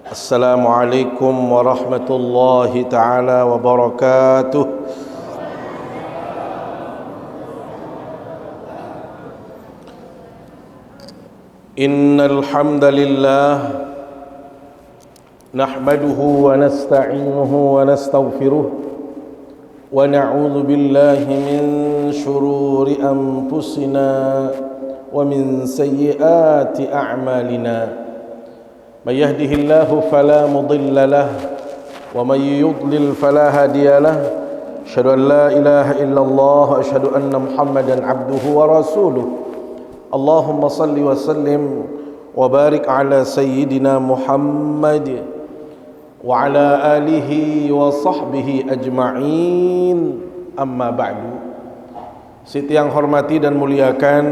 Assalamualaikum warahmatullahi taala wabarakatuh. Innal hamdalillah nahmaduhu wa nasta'inuhu wa nastaghfiruh wa na'udzu billahi min shururi anfusina wa min sayyiati a'malina. من يهده الله فلا مضل له ومن يضلل فلا هادي له أشهد أن لا إله إلا الله وأشهد أن محمدا عبده ورسوله اللهم صل وسلم وبارك على سيدنا محمد وعلى آله وصحبه أجمعين أما بعد. Siti yang hormati dan muliakan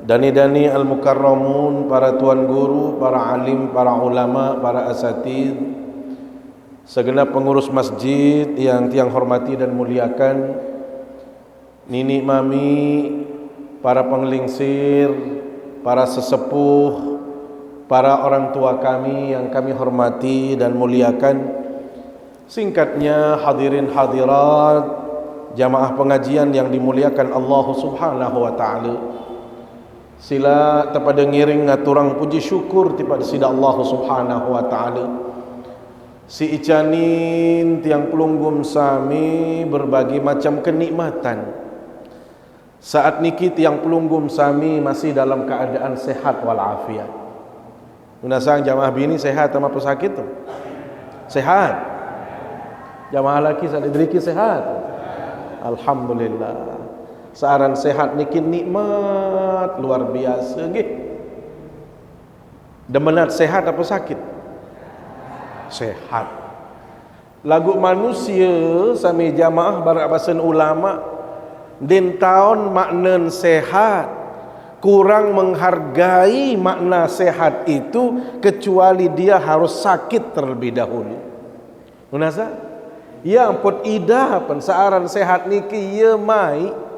dani-dani al-mukarramun, para tuan guru, para alim, para ulama, para asatidz, segenap pengurus masjid yang tiang hormati dan muliakan, nini mami, para penglingsir, para sesepuh, para orang tua kami yang kami hormati dan muliakan. Singkatnya, hadirin hadirat jamaah pengajian yang dimuliakan Allah Subhanahu wa taala. Sila tepada ngiring ngaturang puji syukur kepada sida Allah Subhanahu wa taala. Si icanin tiang pelunggum sami berbagi macam kenikmatan. Saat niki tiang pelunggum sami masih dalam keadaan sehat walafiat. Munasang jamaah bini sehat sama pesakit tu? Sehat. Jamaah laki sadedriki sehat. Alhamdulillah. Searan sehat niki nikmat luar biasa nggih. Demenat sehat apa sakit? Sehat. Lagu manusia sami jamaah barak basen ulama din taun makna sehat kurang menghargai makna sehat itu kecuali dia harus sakit terlebih dahulu. Munasa? Ya ampun idah pen searan sehat niki ye mai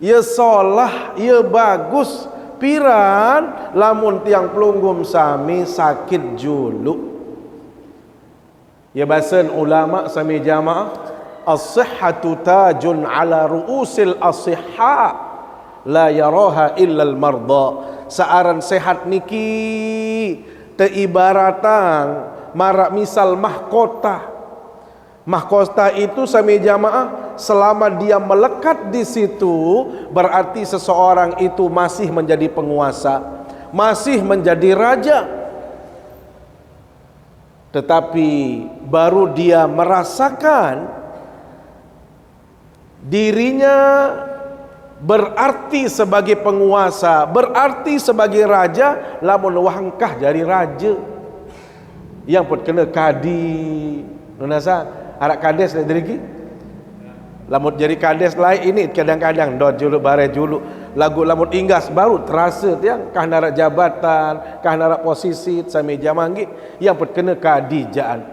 ia solah, ia bagus. Piran lamun tiang pelunggum sami sakit juluk. Ya bahasan ulama sami jamaah, as-sihhatu tajun ala ru'usil as-sihha la yaraha illa al-marda. Searan sehat niki teibaratan marak misal mahkota. Mahkota itu sami jamaah selama dia melekat di situ berarti seseorang itu masih menjadi penguasa, masih menjadi raja. Tetapi baru dia merasakan dirinya berarti sebagai penguasa, berarti sebagai raja, lamun wahangkah jadi raja yang pun kena kadi nunasa arak kades dari lagi. Lamut jadi kades lain ini kadang-kadang dot julu bare julu lagu lamut inggas baru terasa tiang kah narak jabatan, kah narak posisi sami jamanggi yang pun kena kadijaan.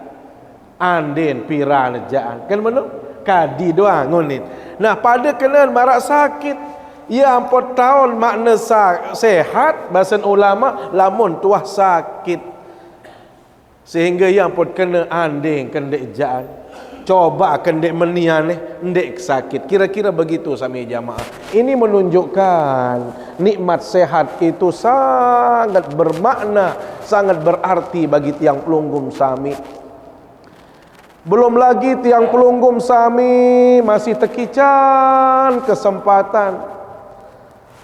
Anden piran jaan. Kan mana? Kadi doang ngunit. Nah, pada kena marak sakit. Ya ampun tahun makna sehat bahasan ulama lamun tuah sakit. Sehingga yang pun kena anding kena jaan. Coba akan dek menian dek sakit. Kira-kira begitu sami jamaah. Ini menunjukkan nikmat sehat itu sangat bermakna, sangat berarti bagi tiang pelunggum sami. Belum lagi tiang pelunggum sami masih tekican kesempatan.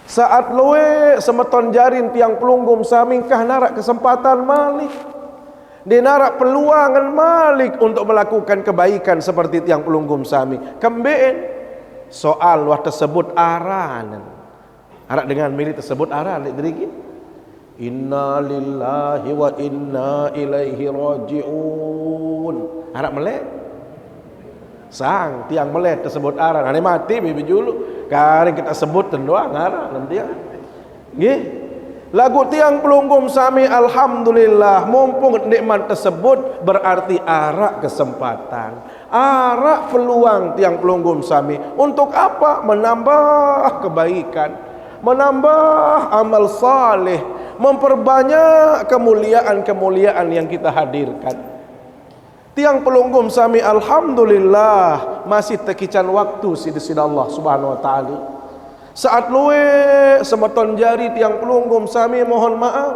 Saat loe semeton jarin tiang pelunggum sami kah narak kesempatan malik. Dia narak peluangan malik untuk melakukan kebaikan seperti tiang pelunggum sami. Kembeen soal wah tersebut aranan. Arak dengan milik tersebut aran diri. Inna lillahi wa inna ilaihi raji'un. Arak melek. Sang tiang melek tersebut aran. Ane mati bibi julu. Kari kita sebut tendoang aran nanti ya. Nggih. Lagu tiang pelunggum sami alhamdulillah mumpung nikmat tersebut berarti arak kesempatan, arak peluang tiang pelunggum sami untuk apa? Menambah kebaikan, menambah amal saleh, memperbanyak kemuliaan-kemuliaan yang kita hadirkan. Tiang pelunggum sami alhamdulillah masih tekican waktu sidi Allah Subhanahu wa taala. Saat luwe semeton jari tiang pelunggum sami mohon maaf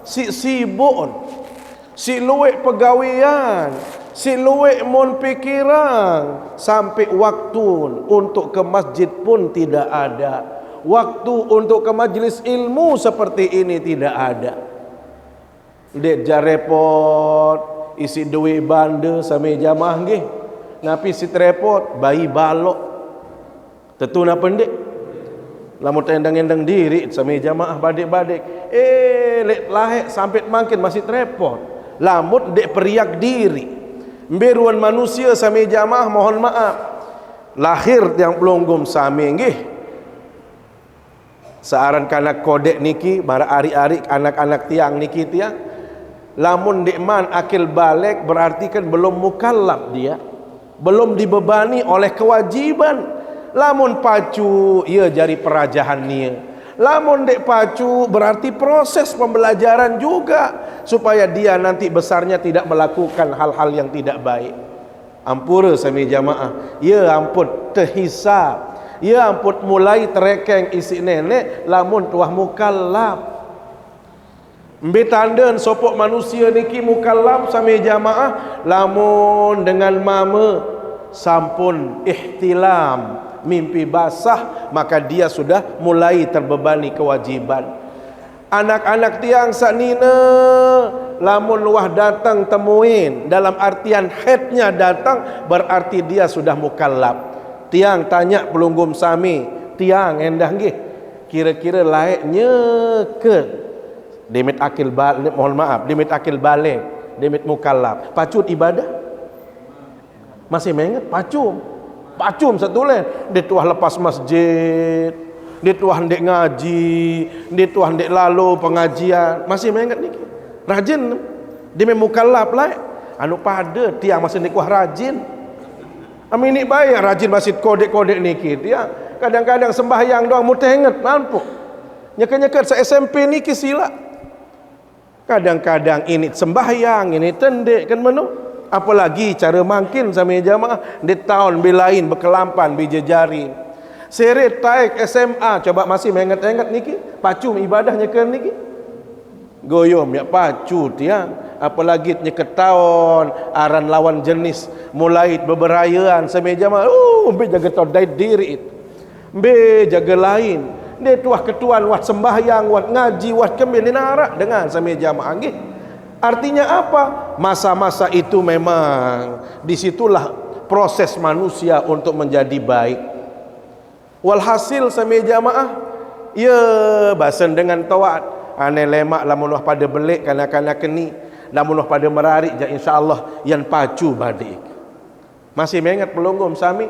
si sibuk, si luwe pegawian, si luwe mon pikiran, sampai waktu untuk ke masjid pun tidak ada. Waktu untuk ke majlis ilmu seperti ini tidak ada. Dek jarepot isi duit banda sampai jamaah nggih. Napi si trepot bayi balok. Tentu nak pendek. Lamun endang-endang diri sampai jamaah badik-badik. Lek lahek sampai makin masih trepot. Lamun dek periak diri. Mberuan manusia sampai jamaah mohon maaf. Lahir tiang pelunggum sampai nggih. Searan kanak kodek niki bara ari-ari anak-anak tiang niki tiang. Lamun dikman akil balik berarti kan belum mukallaf dia, belum dibebani oleh kewajiban. Lamun pacu ia jari perajahan nia. Lamun dek pacu berarti proses pembelajaran juga supaya dia nanti besarnya tidak melakukan hal-hal yang tidak baik. Ampura sami jamaah, ya ampun terhisab, ya ampun mulai terekeng isi nenek lamun tuah mukallaf. Mbe tandan sopok manusia niki mukallaf sami jamaah lamun dengan mama sampun ihtilam mimpi basah maka dia sudah mulai terbebani kewajiban. Anak-anak tiang saknina lamun luah datang temuin dalam artian haidnya datang berarti dia sudah mukallaf. Tiang tanya pelunggum sami, tiang endah nggih kira-kira laiknya ke demit akil balik, mohon maaf, demit akil balik, demit mukallaf, pacut ibadah masih mengingat pacum satu lain dia tuah lepas masjid, dia tuah ndek ngaji, dia tuah ndek lalu pengajian masih mengingat niki rajin dia mukallaf lah anu pada tiang masih ndek wah rajin amin ni baik rajin masjid kodek-kodek niki tiang kadang-kadang sembahyang doang muteh ingat nampu nyeket-nyeket sa SMP niki sila kadang-kadang ini sembahyang ini tendek kan menu apalagi cara mangkin sama jamaah di tahun bilain berkelampan bijajari seret taik SMA coba masih mengingat-ingat niki pacum ibadahnya ke niki goyom ya pacu tiang apalagi nyeket tahun aran lawan jenis mulai beberayaan sama jamaah mbe jaga todai diri mbe jaga lain dia tuah ketuan wat sembahyang wat ngaji wat kembali narak dengan sama jamaah nggih. Artinya apa? Masa-masa itu memang disitulah proses manusia untuk menjadi baik. Walhasil sama jamaah ya basen dengan taat ane lemak lamun wah pada belik kanak-kanak keni lamun wah pada merarik ja insyaallah yang pacu badik. Masih mengingat pelunggum sami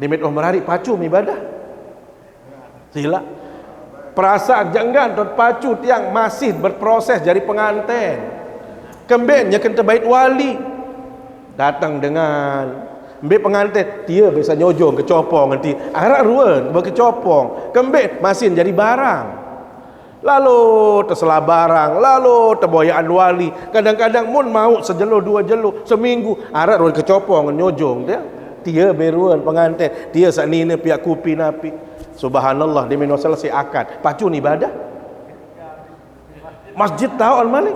dimit wah merarik pacu ibadah. Sila perasaan jenggan tot pacu tiang masih berproses jadi pengantin kembenya kenta bait wali datang dengan mbe pengantin dia bisa nyojong kecopong nanti arak ruan berkecopong kembe masih jadi barang lalu terselah barang lalu terboyaan wali kadang-kadang mun mau sejelo dua jelo seminggu arak ruan kecopong nyojong dia beruan pengantin dia saknina pihak kupi napi subhanallah di minus selesai akad pacu ibadah masjid tahu al-malik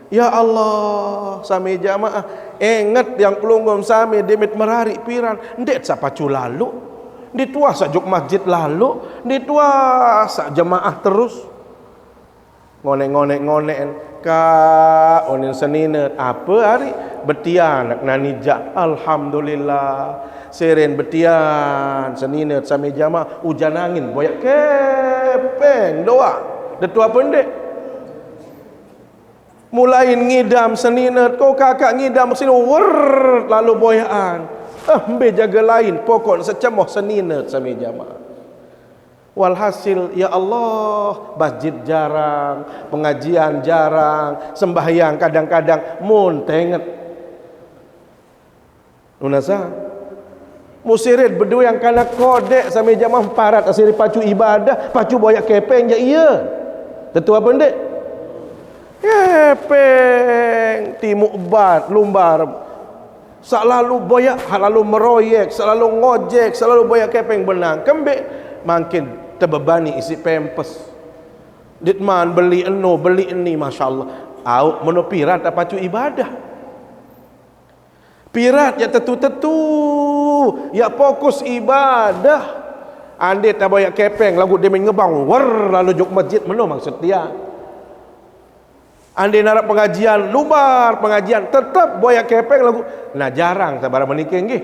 ya Allah sami jamaah ingat yang pelunggum sami demit merari piran ndet sa pacu lalu dituah sajuk masjid lalu dituah sa jamaah terus ngonek-ngonek ka onin senina apa hari betian nak nanija alhamdulillah seren betian senina sami jamaah hujan angin boyak kepeng doa detua pendek mulai ngidam senina kau kakak ngidam sini wer lalu boyaan mbe jaga lain pokok secemoh senina sami jamaah. Walhasil ya Allah masjid jarang, pengajian jarang, sembahyang kadang-kadang mun tenget unasa musirid berdua yang kana kodek sampai jamaah parat asiri pacu ibadah pacu boyak kepeng ya iya Tetua pendek. Kepeng timuk bat lumbar. Selalu boyak, selalu meroyek, selalu ngojek, selalu boyak kepeng benang. Kembek makin terbebani isi pempes. Ditman beli eno, beli ini, masya-Allah. Au meno pirat apa cu ibadah. Pirat ya tetu-tetu, ya fokus ibadah. Ande tak boyak kepeng lagu dia main ngebang, war lalu juk masjid meno maksud dia. Ande narap pengajian, lubar pengajian, tetap boyak kepeng lagu. Nah jarang sabar menikah nggih.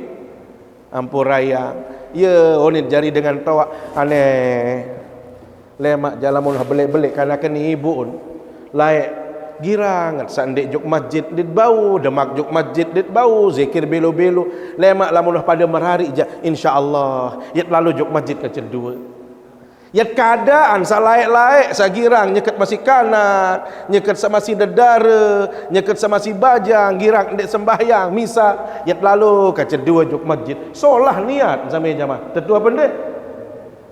Ampuraya. Ya onit jari dengan tawak aneh. Lemak jalan mun belik-belik kana keni ibu un. Laik girang sandek juk masjid dit bau, demak juk masjid dit bau, zikir belo-belo. Lemak lamun pada merhari ja insyaallah. Yat lalu juk masjid kecedua. Yat keadaan salaik-laik sagirang nyeket masih kanak, nyeket sama si dedara, nyeket sama si bajang, girang ndek sembahyang misa, yat lalu kecedua juk masjid. Solah niat sampai jamaah. Tetua pendek.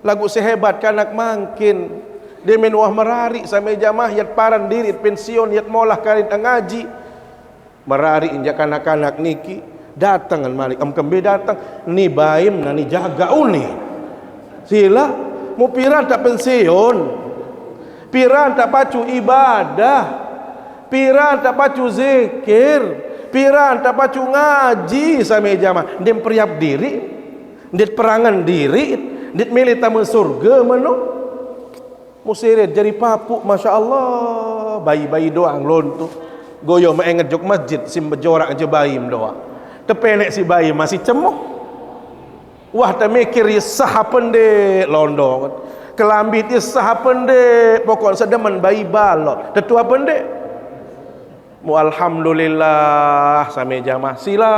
Lagu sehebat kanak mangkin. Dia menuah merari sampai jamaah yat paran diri pensiun yat molah karin ngaji. Merari injak kanak-kanak niki datang kan malik am kembe datang ni baim na ni jaga uni. Sila mu piran tak pensiun. Piran tak pacu ibadah. Piran tak pacu zikir. Piran tak pacu ngaji sampai jamaah. Dia periap diri. Dia perangan diri. Dia milih tamu surga mano. Musirit jadi papuk, masya Allah. Bayi-bayi doang lontu. Goyo mengenget jok masjid sim bejorak aja bayi doang. Tepenek si bayi masih cemuh. Wah tak mikir sah pendek londong. Kelambit sah pendek. Pokok sedeman bayi balok. Tetua pendek. Mu alhamdulillah sampai jamaah sila.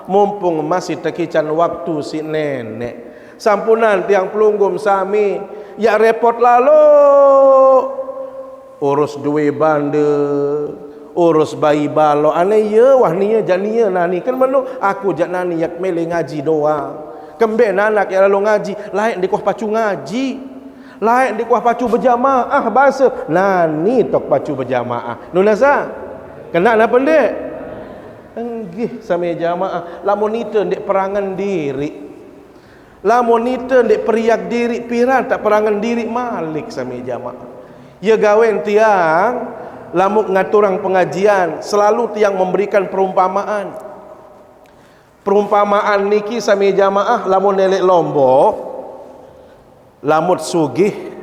Mumpung masih tekican waktu si nenek. Sampunan tiang pelunggum sami ya repot lalu urus duwe bande, urus bayi balo ane ye wah niya janiya nani kan mano aku jak nani yak mele ngaji doang kembe nanak ya lalu ngaji lain di kuah pacu ngaji lain di kuah pacu berjamaah bahasa nani tok pacu berjamaah nunaza kena na pendek enggih sami jamaah lamun itu ndek perangan diri. Lamun itu ndek periak diri piran tak perangan diri malik sami jamaah. Ya gawen tiang lamuk ngaturang pengajian selalu tiang memberikan perumpamaan. Perumpamaan niki sami jamaah lamun nelek lombok lamut sugih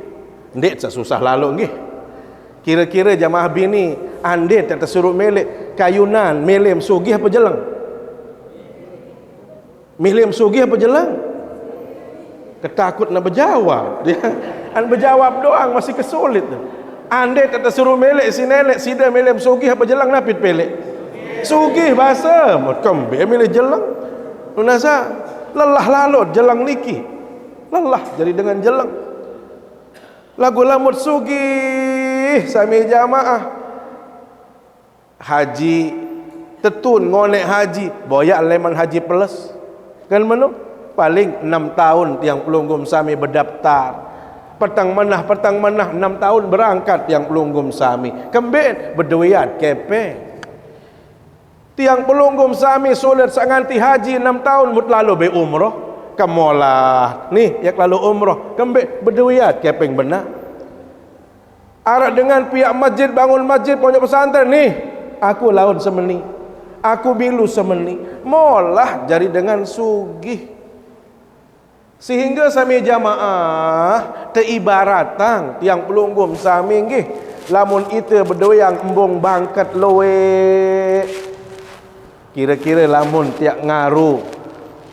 ndek susah lalu nggih. Kira-kira jamaah bini ande tak tersuruh melek kayunan melem sugih apa jelang? Melem sugih apa jelang? Ketakut nak berjawab dia an berjawab doang masih kesulit ande tak suruh melek si nelek sida melem sugih apa jelang napit pelek sugih bahasa kembe melek jelang nunasa lelah lalot jelang niki lelah jadi dengan jelang lagu lamut sugih sami jamaah haji tetun ngonek haji boyak leman haji plus kan mano paling 6 tahun tiang pelunggum sami berdaftar petang manah 6 tahun berangkat tiang pelunggum sami kembali berduit kepeng tiang pelunggum sami sulit sanganti haji 6 tahun mut lalu be umroh kemolah nih yak lalu umroh kembali berduit kepeng benar arak dengan pihak masjid bangun masjid pondok pesantren nih aku laun semeni aku bilu semeni molah jadi dengan sugih sehingga sami jamaah teibaratan tiang pelunggum sami nggih lamun itu berdoyang embung bangkat loe kira-kira lamun tiak ngaru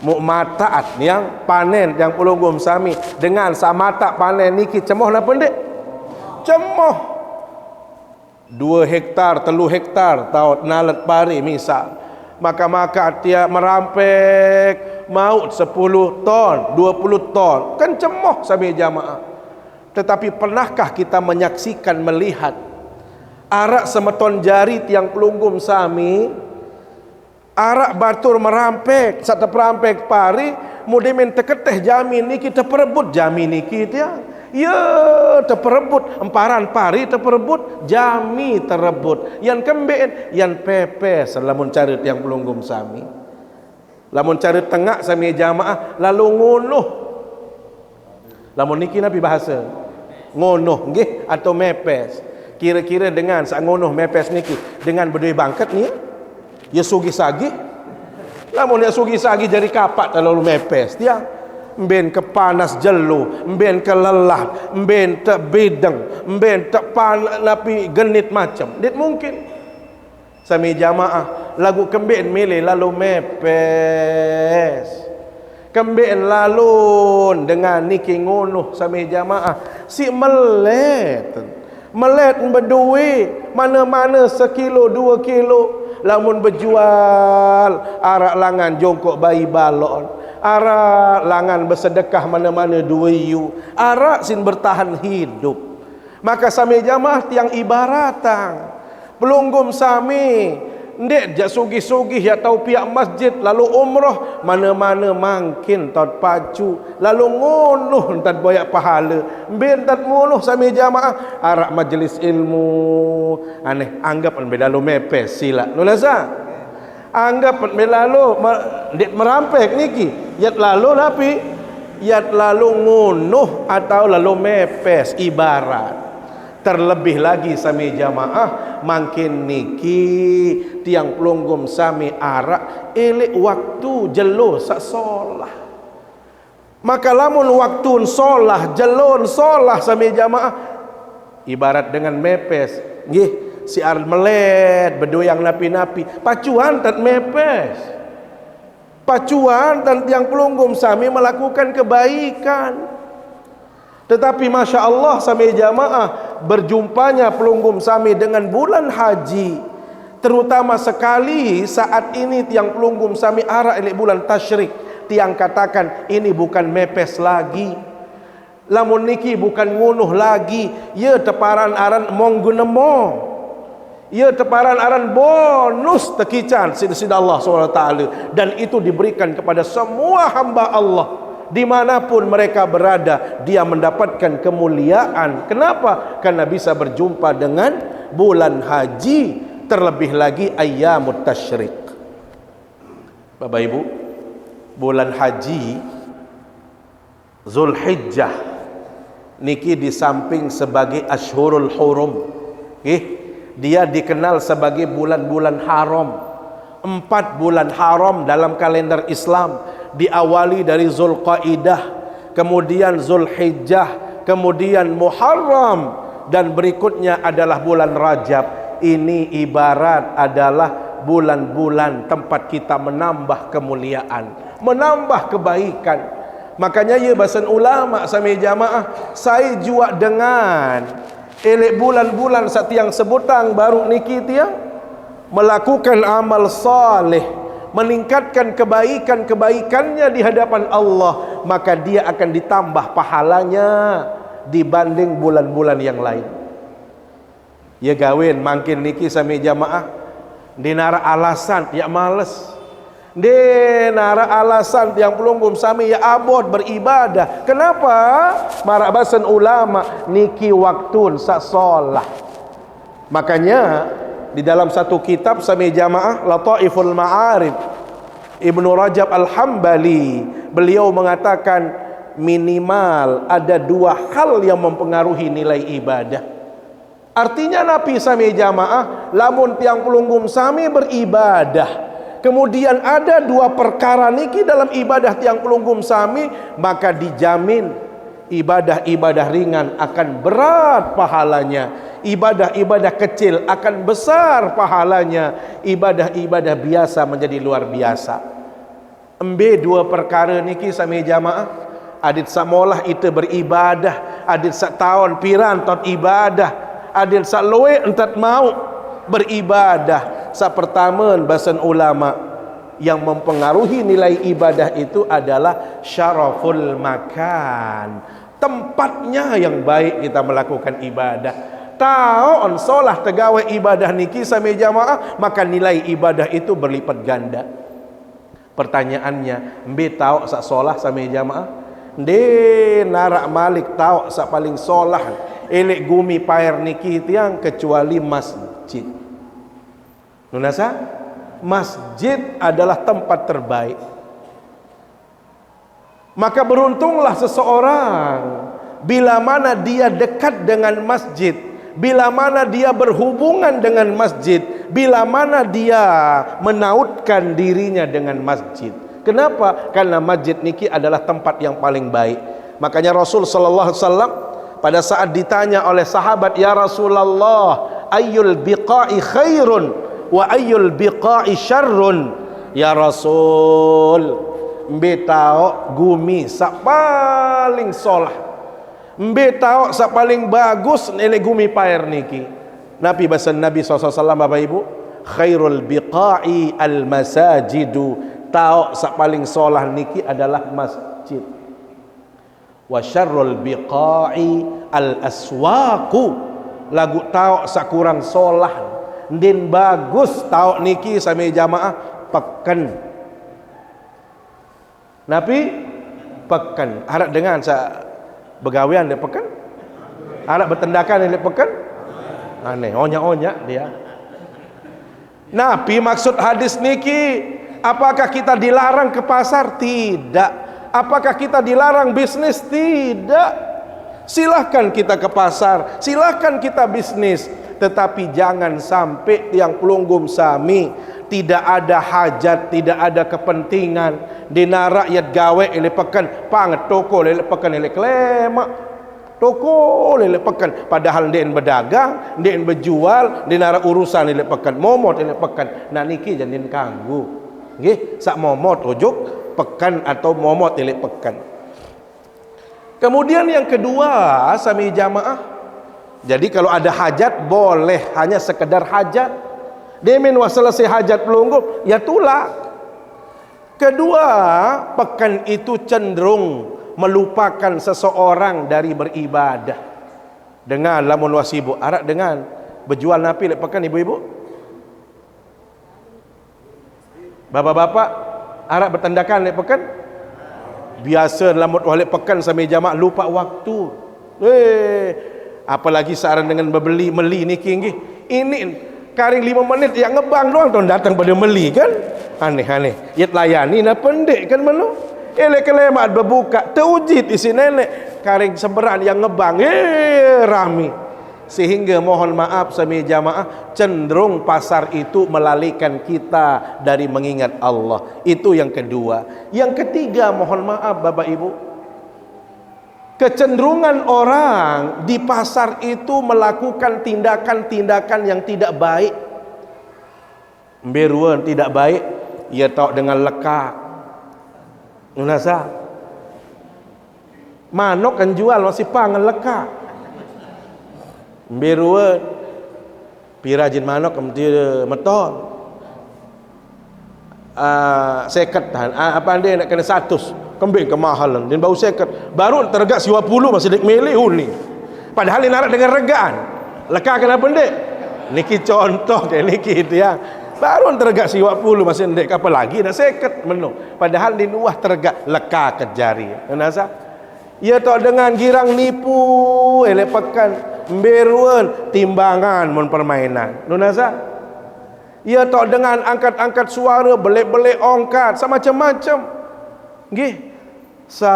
mu mataat yang panen tiang pelunggum sami dengan samata panen niki cemoh napa ndek cemoh 2 hektar 3 hektar taut nalet pari misal maka tiap merampek maut 10 ton 20 ton kan cemoh sami jamaah tetapi pernahkah kita menyaksikan melihat arak semeton jari tiang pelunggum sami arak batur merampek satu perampek pari mudimin teketeh jamin ni kita perebut jamin niki tiang Ya terperebut emparan pari terperebut jami terebut yan kembeen yan pepes lamun cara tiang pelunggum sami lamun cara tengah sami jamaah lalu ngonoh lamun niki nabi bahasa ngonoh nggih atau mepes kira-kira dengan sak ngonoh mepes niki dengan berdui bangkat ni ya sugi sagi lamun ya sugi sagi jadi kapak terlalu mepes tiang mben ke panas jelu, mben ke lelah, mben tak bidang, mben tak napi genit macam. Dit mungkin. Sami jamaah lagu kemben milih lalu mepes. Kemben lalu dengan niki ngono sami jamaah si melet. Melet berdui mana-mana sekilo 2 kilo lamun berjual arak langan jongkok bayi balon. Arak langan bersedekah mana-mana 2 yu. Arak sin bertahan hidup. Maka sami jamaah tiang ibaratang. Pelunggum sami ndek jak sugih-sugih ya tau pihak masjid lalu umrah mana-mana mangkin tot pacu lalu ngonoh entat boyak pahala ben tat ngonoh sami jamaah arak majlis ilmu aneh anggap beda lu mepes sila nulaza anggap lalu dek merampek niki yat lalu napi yat lalu ngunuh atau lalu mepes ibarat terlebih lagi sami jamaah makin niki tiang pelunggum sami arak elek waktu jelo sak solah maka lamun waktu solah jelon solah sami jamaah ibarat dengan mepes nggih si ar melet berdoyang napi-napi pacuan tak mepes pacuan dan tiang pelunggum sami melakukan kebaikan tetapi Masya Allah sami jamaah berjumpanya pelunggum sami dengan bulan haji terutama sekali saat ini tiang pelunggum sami arak elek bulan tasyrik tiang katakan ini bukan mepes lagi lamun niki bukan ngunuh lagi ya teparan aran monggunemong ia teparan aran bonus tekican sida Allah SWT dan itu diberikan kepada semua hamba Allah dimanapun mereka berada dia mendapatkan kemuliaan. Kenapa? Karena bisa berjumpa dengan bulan haji terlebih lagi ayyamut tasyrik. Bapak Ibu, bulan haji Zulhijjah niki di samping sebagai Ashhurul Hurum dia dikenal sebagai bulan-bulan haram. 4 bulan haram dalam kalender Islam diawali dari Zulqaidah, kemudian Zulhijjah, kemudian Muharram dan berikutnya adalah bulan Rajab. Ini ibarat adalah bulan-bulan tempat kita menambah kemuliaan, menambah kebaikan. Makanya ya bahasan ulama sami jamaah saya jua dengan elek bulan-bulan satiang sebutang baru niki tiang melakukan amal saleh, meningkatkan kebaikan-kebaikannya di hadapan Allah, maka dia akan ditambah pahalanya dibanding bulan-bulan yang lain. Ya gawin makin niki sami jamaah dinara alasan ya males, dinara alasan yang pelunggum sami ya abot beribadah. Kenapa? Marak bahasan ulama niki waktun sak solah. Makanya di dalam satu kitab sami jamaah Lataiful Ma'arif Ibnu Rajab Al-Hambali beliau mengatakan minimal ada 2 hal yang mempengaruhi nilai ibadah. Artinya Nabi sami jamaah lamun tiang pelunggum sami beribadah kemudian ada 2 perkara niki dalam ibadah tiang pelunggum sami, maka dijamin ibadah-ibadah ringan akan berat pahalanya, ibadah-ibadah kecil akan besar pahalanya, ibadah-ibadah biasa menjadi luar biasa. Embe 2 perkara niki sami jamaah adit samolah itu beribadah, adit sak tahun piran tot ibadah, adit sak loe entat mau beribadah. Sak pertama bahasan ulama yang mempengaruhi nilai ibadah itu adalah syaraful makan, tempatnya yang baik kita melakukan ibadah. Tahu solah tegawai ibadah niki sami jamaah, maka nilai ibadah itu berlipat ganda. Pertanyaannya, mbe tahu sak solah sami jamaah De narak malik tahu sa paling solah elek gumi pair niki tiang kecuali masjid. Nunasa? Masjid adalah tempat terbaik. Maka beruntunglah seseorang bila mana dia dekat dengan masjid, bila mana dia berhubungan dengan masjid, bila mana dia menautkan dirinya dengan masjid. Kenapa? Karena masjid niki adalah tempat yang paling baik. Makanya Rasul sallallahu alaihi wasallam pada saat ditanya oleh sahabat, "Ya Rasulullah, ayyul biqa'i khairun wa ayyul biqa'i syarrun?" Ya Rasul, mbe tau gumi sak paling solah, mbe tau sak paling bagus nele gumi pair niki. Nabi bahasa Nabi SAW, Bapak Ibu, khairul biqa'i al masajidu, tau sak paling solah niki adalah masjid. Wa syarrul biqa'i al aswaqu, lagu tau sak kurang solah ndin bagus tau niki sami jamaah pekan. Nabi pekan, harap dengan sa begawian dia pekan, harap bertendakan dia pekan. Aneh, onyak-onyak dia. Nabi maksud hadis niki, apakah kita dilarang ke pasar? Tidak. Apakah kita dilarang bisnis? Tidak. Silahkan kita ke pasar, silahkan kita bisnis, tetapi jangan sampai tiang pelunggum sami tidak ada hajat, tidak ada kepentingan dina rakyat gawe ele pekan panget toko ele pekan ele klemak toko ele pekan, padahal ndien berdagang, ndien berjual, dina urusan ele pekan momot ele pekan. Nah niki jangan kanggu nggih, sak momot ujuk pekan atau momot ele pekan. Kemudian yang kedua sami jamaah, jadi kalau ada hajat boleh hanya sekedar hajat. Demin wa selesai hajat pelunggum ya tulak. Kedua, pekan itu cenderung melupakan seseorang dari beribadah. Dengan lamun wasibu arak dengan berjual napi lek pekan ibu-ibu. Bapak-bapak arak bertandakan lek pekan. Biasa lamun lek pekan sampai jamaah lupa waktu. Apalagi searan dengan membeli meli niki nggih. Ini karing 5 menit yang ngebang doang tuan datang pada meli kan. Aneh-aneh. Yat layani na pendek kan mano. Elek kelemat berbuka teujit isi nenek karing seberan yang ngebang rami. Sehingga mohon maaf sami jamaah cenderung pasar itu melalaikan kita dari mengingat Allah. Itu yang kedua. Yang ketiga mohon maaf Bapak Ibu, kecenderungan orang di pasar itu melakukan tindakan-tindakan yang tidak baik. Beruan tidak baik, ia tahu dengan lekak. Nunasa manok kan jual masih pangan lekak. Beruan pirajin manok kemudian meton. Seket apa dia nak kena 100 kembing kemahalan dan bau seket baru tergak 50 masih dek milih uni, padahal ini narak dengan regaan lekah kena pendek niki contoh kayak niki dia baru tergak 50 masih dek apa lagi nak seket menu, padahal di nuah tergak lekah kejari. Nasa ia tak dengan girang nipu elepakan beruan timbangan mon permainan. Nasa ia tak dengan angkat-angkat suara, belik-belik ongkat, macam-macam. Nggih. Sa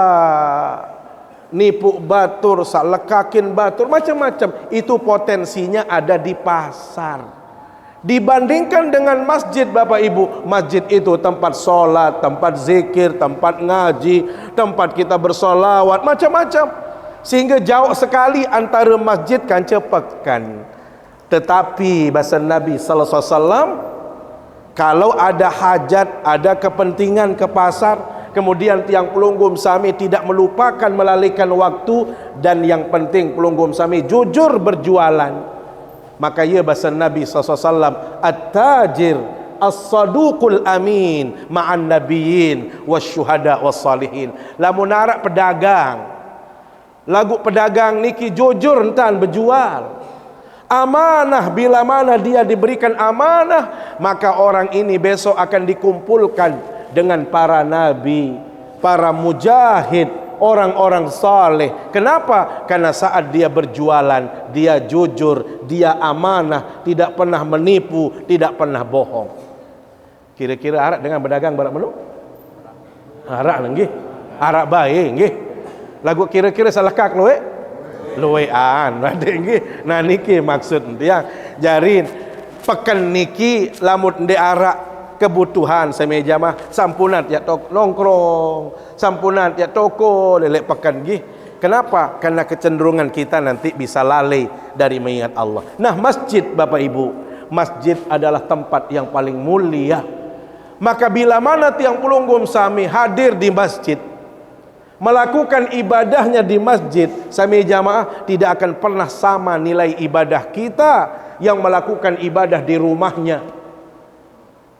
nipu batur, sa lekakin batur, macam-macam. Itu potensinya ada di pasar. Dibandingkan dengan masjid Bapak Ibu, masjid itu tempat solat, tempat zikir, tempat ngaji, tempat kita bersolawat, macam-macam. Sehingga jauh sekali antara masjid kan cepatkan. Tetapi bahasa Nabi sallallahu alaihi wasallam, kalau ada hajat, ada kepentingan ke pasar, kemudian tiang pelunggum sami tidak melupakan melalaikan waktu, dan yang penting pelunggum sami jujur berjualan, maka ia bahasa Nabi sallallahu alaihi wasallam, at-tajir as-saduqul amin ma'an nabiyyin wasyuhada wassalihin. Lamun arak pedagang, lagu pedagang niki jujur entan berjual amanah, bila mana dia diberikan amanah, maka orang ini besok akan dikumpulkan dengan para nabi, para mujahid, orang-orang saleh. Kenapa? Karena saat dia berjualan, dia jujur, dia amanah, tidak pernah menipu, tidak pernah bohong. Kira-kira arak dengan berdagang barak melu? Arak nggih. Arak baik nggih. Lagu kira-kira salah kak loe? Loean berarti nggih. Nah niki maksud dia. Jarin pekan niki lamun ndek arak kebutuhan semeja mah sampunat ya tok nongkrong, sampunat ya toko lelek pekan nggih. Kenapa? Karena kecenderungan kita nanti bisa lalai dari mengingat Allah. Nah, masjid Bapak Ibu, masjid adalah tempat yang paling mulia. Maka bila mana tiang pelunggum sami hadir di masjid, melakukan ibadahnya di masjid, sami jamaah tidak akan pernah sama nilai ibadah kita yang melakukan ibadah di rumahnya.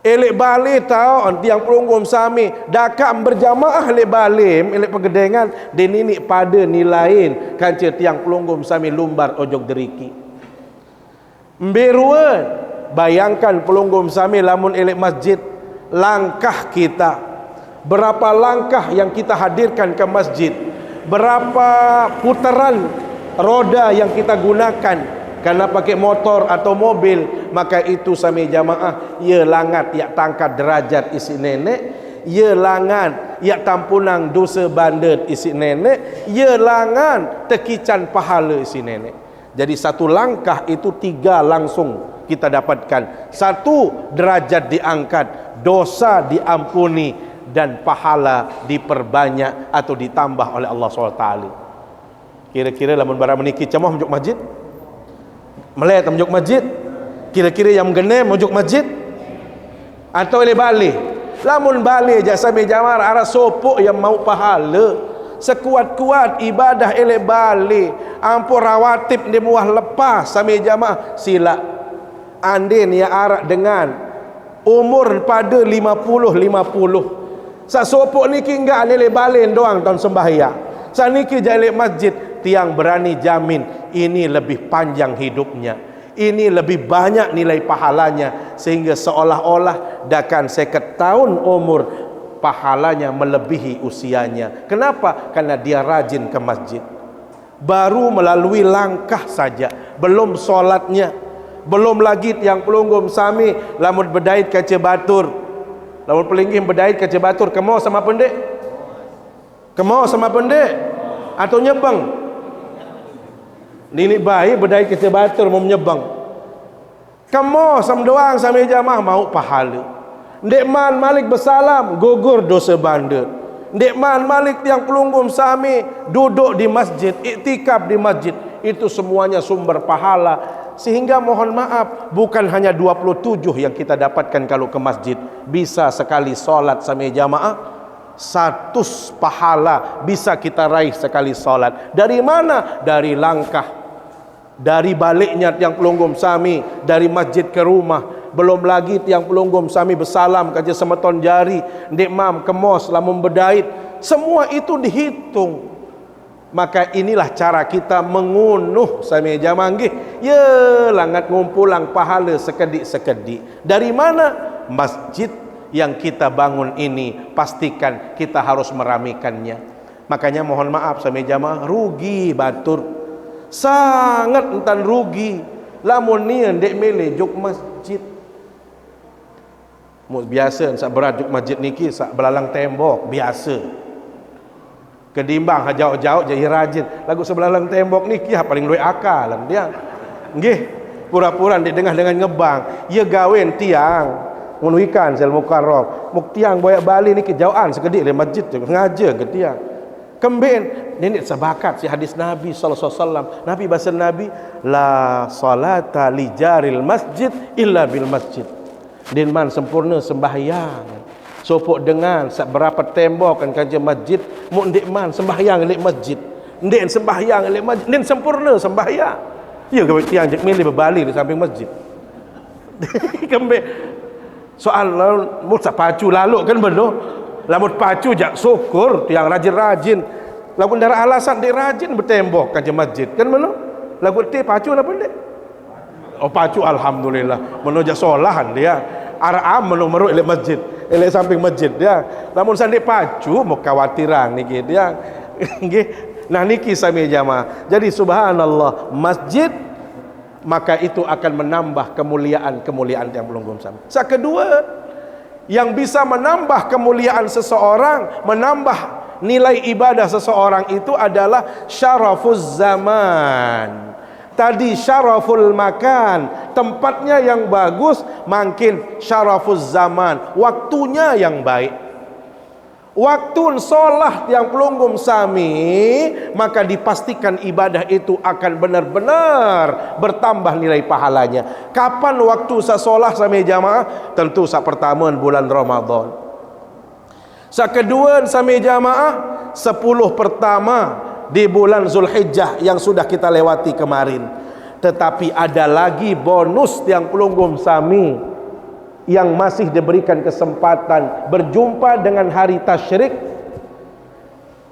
Elek balik tahu tiang pelunggum sami dakam berjamaah elek balim elek pegedengan dan ini pada nilain kanca tiang pelunggum sami lumbar ojok deriki mberuan. Bayangkan pelunggum sami lamun elek masjid, langkah kita, berapa langkah yang kita hadirkan ke masjid, berapa putaran roda yang kita gunakan karena pakai motor atau mobil, maka itu sami jamaah ya langat ya tangkat derajat isi nenek, ya langan ya tampunang dosa bandet isi nenek, ya langan tekican pahala isi nenek. Jadi satu langkah itu 3 langsung kita dapatkan. 1 derajat diangkat, dosa diampuni, dan pahala diperbanyak atau ditambah oleh Allah SWT. Kira-kira lamun barang meniki cemoh menjuk masjid, melek menjuk masjid, kira-kira yang gene menjuk masjid atau oleh balik. Lamun balik jasa mejamar arah sopok yang mau pahala, sekuat-kuat ibadah elek balik, ampun rawatib dia muah lepas sami jamaah sila andin ya arak dengan umur pada 50 sa sopok niki enggak elek balik doang tahun sembahyang. Saniki jalek masjid, tiang berani jamin ini lebih panjang hidupnya, ini lebih banyak nilai pahalanya, sehingga seolah-olah dakan 50 tahun umur pahalanya melebihi usianya. Kenapa? Karena dia rajin ke masjid. Baru melalui langkah saja, belum solatnya, belum lagi yang pelunggum sami lamun berdait kaca batur, lamun pelinggih berdait kaca batur kemau sama pendek, kemau sama pendek atau nyebang. Nini bayi berdait kaca batur mau menyebang, kemau sam doang sami jamaah mau pahala. Ndek man malik bersalam gugur dosa bandet. Ndek man malik tiang pelunggum sami duduk di masjid, iktikaf di masjid, itu semuanya sumber pahala. Sehingga mohon maaf, bukan hanya 27 yang kita dapatkan kalau ke masjid. Bisa sekali solat sami jamaah 100 pahala bisa kita raih sekali solat. Dari mana? Dari langkah, dari baliknya tiang pelunggum sami dari masjid ke rumah. Belum lagi tiang pelunggum sami bersalam kaja semeton jari, ndek mam kemos lamun berdait, semua itu dihitung. Maka inilah cara kita mengunuh sami jamaah nggih. Ya langat ngumpulang pahala sekedik-sekedik. Dari mana? Masjid yang kita bangun ini pastikan kita harus meramikannya. Makanya mohon maaf sami jamaah rugi batur. Sangat entan rugi lamun nian dek mele juk masjid. Biasa sak berat juk masjid niki sak belalang tembok biasa. Kedimbang jauh-jauh jadi rajin. Lagu sebelalang tembok niki paling luwe akalan dia. Nggih, pura-pura dia dengar dengan ngebang. Ia gawen tiang menuikan sel mukarrab. Muk tiang boyak Bali niki jauhan sekedik le masjid sengaja ke tiang. Kembin nenek sebakat si hadis Nabi sallallahu alaihi wasallam. Nabi bahasa Nabi la salata li jaril masjid illa bil masjid. Din man sempurna sembahyang sopok dengan seberapa tembok kan kaji masjid mu ndik man sembahyang lek masjid, ndik sembahyang lek masjid, ndik sempurna sembahyang. Ya gawe tiang jek milih berbalik di samping masjid. Kembe soal mu pacu lalu kan bener. Lamun pacu jak syukur tiang rajin-rajin. Lamun darah alasan dia rajin bertembok kaji masjid kan bener. Lagu ti pacu apa ndik? Oh pacu alhamdulillah menuju solahan dia araam menumeru elek masjid elek samping masjid dia. Namun sandi pacu mau khawatiran niki dia Nggih. Nah niki sami jamaah. Jadi subhanallah, masjid maka itu akan menambah kemuliaan yang pelunggung sami. Kedua, yang bisa menambah kemuliaan seseorang, menambah nilai ibadah seseorang itu adalah syarafuz zaman. Tadi syaraful makan, tempatnya yang bagus, makin syarafuz zaman, waktunya yang baik. Waktu solat yang pelunggum sami, maka dipastikan ibadah itu akan benar-benar bertambah nilai pahalanya. Kapan waktu sasolah sami jamaah? Tentu pertama bulan Ramadan. Kedua sami jamaah 10 pertama di bulan Zulhijjah yang sudah kita lewati kemarin. Tetapi ada lagi bonus yang pelunggum sami yang masih diberikan kesempatan berjumpa dengan hari tasyrik.